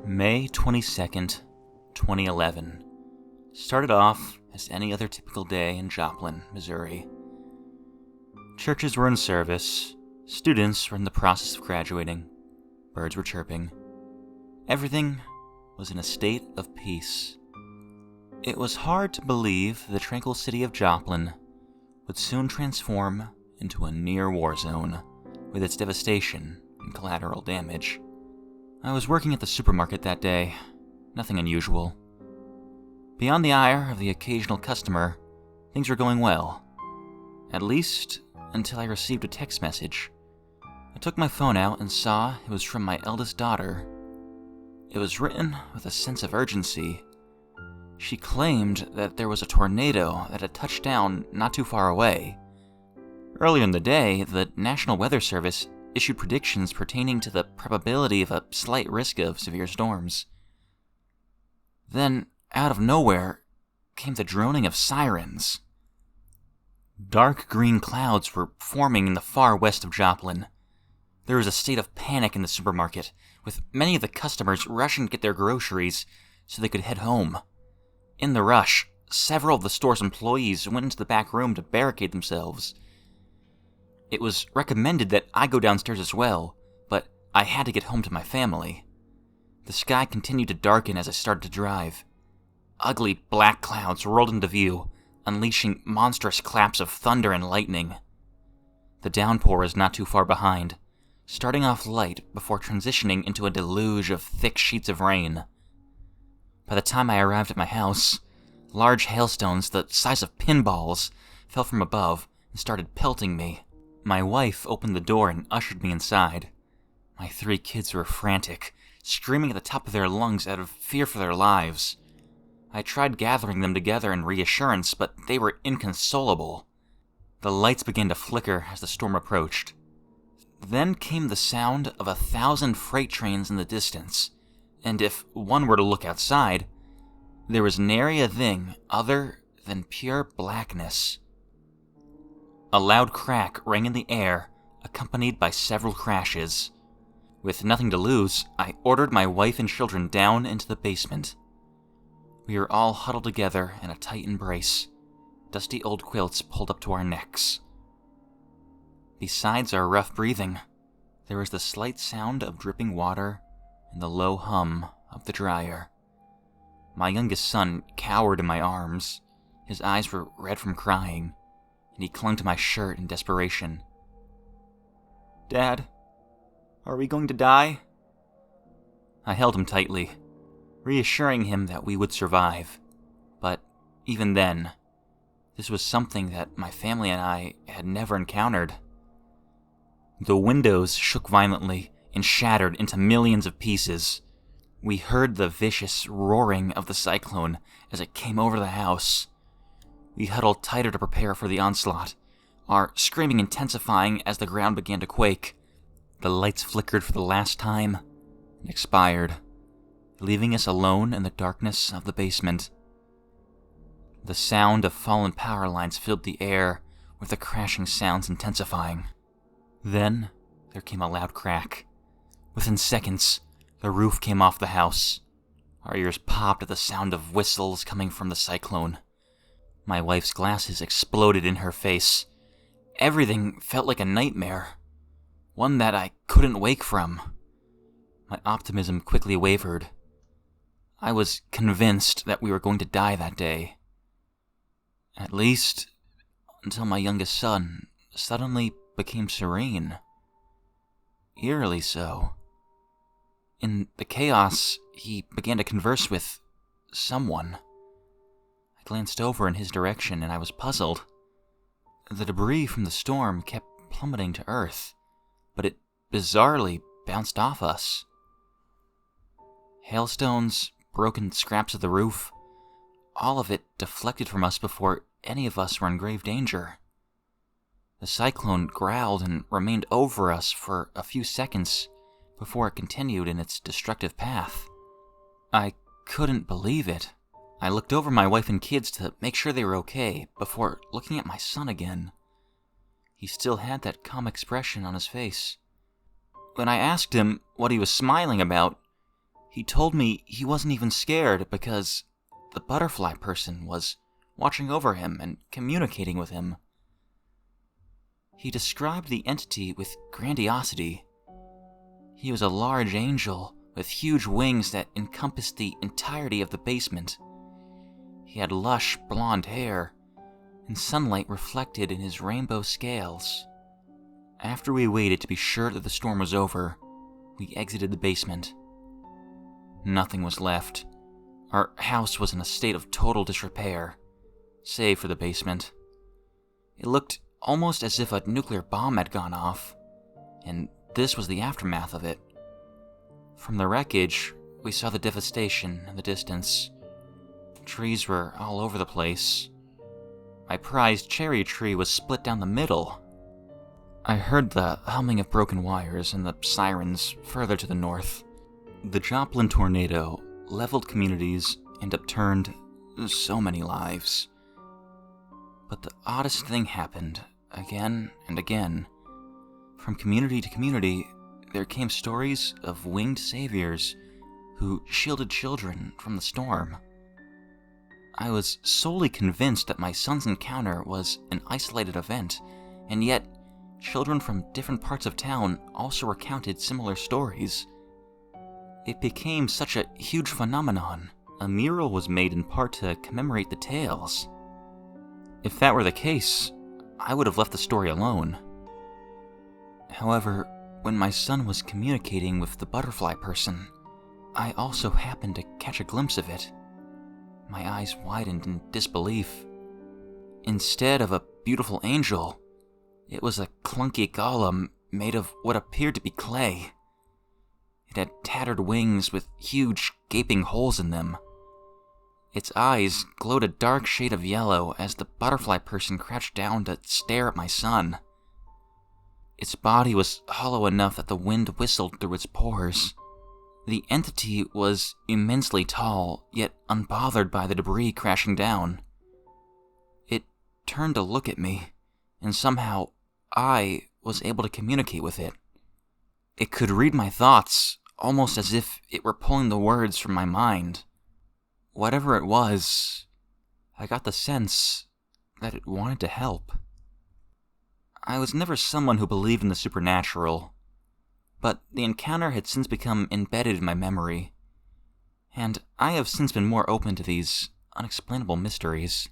May 22nd, 2011. Started off as any other typical day in Joplin, Missouri. Churches were in service, students were in the process of graduating, birds were chirping. Everything was in a state of peace. It was hard to believe the tranquil city of Joplin would soon transform into a near war zone with its devastation and collateral damage. I was working at the supermarket that day, nothing unusual. Beyond the ire of the occasional customer, things were going well. At least, until I received a text message. I took my phone out and saw it was from my eldest daughter. It was written with a sense of urgency. She claimed that there was a tornado that had touched down not too far away. Earlier in the day, the National Weather Service issued predictions pertaining to the probability of a slight risk of severe storms. Then, out of nowhere, came the droning of sirens. Dark green clouds were forming in the far west of Joplin. There was a state of panic in the supermarket, with many of the customers rushing to get their groceries so they could head home. In the rush, several of the store's employees went into the back room to barricade themselves. It was recommended that I go downstairs as well, but I had to get home to my family. The sky continued to darken as I started to drive. Ugly black clouds rolled into view, unleashing monstrous claps of thunder and lightning. The downpour was not too far behind, starting off light before transitioning into a deluge of thick sheets of rain. By the time I arrived at my house, large hailstones the size of pinballs fell from above and started pelting me. My wife opened the door and ushered me inside. My 3 kids were frantic, screaming at the top of their lungs out of fear for their lives. I tried gathering them together in reassurance, but they were inconsolable. The lights began to flicker as the storm approached. Then came the sound of 1,000 freight trains in the distance, and if one were to look outside, there was nary a thing other than pure blackness. A loud crack rang in the air, accompanied by several crashes. With nothing to lose, I ordered my wife and children down into the basement. We were all huddled together in a tight embrace, dusty old quilts pulled up to our necks. Besides our rough breathing, there was the slight sound of dripping water and the low hum of the dryer. My youngest son cowered in my arms. His eyes were red from crying, and he clung to my shirt in desperation. "Dad, are we going to die?" I held him tightly, reassuring him that we would survive. But even then, this was something that my family and I had never encountered. The windows shook violently and shattered into millions of pieces. We heard the vicious roaring of the cyclone as it came over the house. We huddled tighter to prepare for the onslaught, our screaming intensifying as the ground began to quake. The lights flickered for the last time and expired, leaving us alone in the darkness of the basement. The sound of fallen power lines filled the air, with the crashing sounds intensifying. Then there came a loud crack. Within seconds, the roof came off the house. Our ears popped at the sound of whistles coming from the cyclone. My wife's glasses exploded in her face. Everything felt like a nightmare, one that I couldn't wake from. My optimism quickly wavered. I was convinced that we were going to die that day. At least, until my youngest son suddenly became serene. Eerily so. In the chaos, he began to converse with someone. I glanced over in his direction and I was puzzled. The debris from the storm kept plummeting to earth, but it bizarrely bounced off us. Hailstones, broken scraps of the roof, all of it deflected from us before any of us were in grave danger. The cyclone growled and remained over us for a few seconds before it continued in its destructive path. I couldn't believe it. I looked over my wife and kids to make sure they were okay before looking at my son again. He still had that calm expression on his face. When I asked him what he was smiling about, He told me he wasn't even scared because the butterfly person was watching over him and communicating with him. He described the entity with grandiosity. He was a large angel with huge wings that encompassed the entirety of the basement. He had lush blonde hair, and sunlight reflected in his rainbow scales. After we waited to be sure that the storm was over, we exited the basement. Nothing was left. Our house was in a state of total disrepair, save for the basement. It looked almost as if a nuclear bomb had gone off, and this was the aftermath of it. From the wreckage, we saw the devastation in the distance. Trees were all over the place. My prized cherry tree was split down the middle. I heard the humming of broken wires and the sirens further to the north. The Joplin tornado leveled communities and upturned so many lives. But the oddest thing happened again and again. From community to community, there came stories of winged saviors who shielded children from the storm. I was solely convinced that my son's encounter was an isolated event, and yet children from different parts of town also recounted similar stories. It became such a huge phenomenon. A mural was made in part to commemorate the tales. If that were the case, I would have left the story alone. However, when my son was communicating with the butterfly person, I also happened to catch a glimpse of it. My eyes widened in disbelief. Instead of a beautiful angel, it was a clunky golem made of what appeared to be clay. It had tattered wings with huge, gaping holes in them. Its eyes glowed a dark shade of yellow as the butterfly person crouched down to stare at my son. Its body was hollow enough that the wind whistled through its pores. The entity was immensely tall, yet unbothered by the debris crashing down. It turned to look at me, and somehow I was able to communicate with it. It could read my thoughts, almost as if it were pulling the words from my mind. Whatever it was, I got the sense that it wanted to help. I was never someone who believed in the supernatural, but the encounter had since become embedded in my memory, and I have since been more open to these unexplainable mysteries.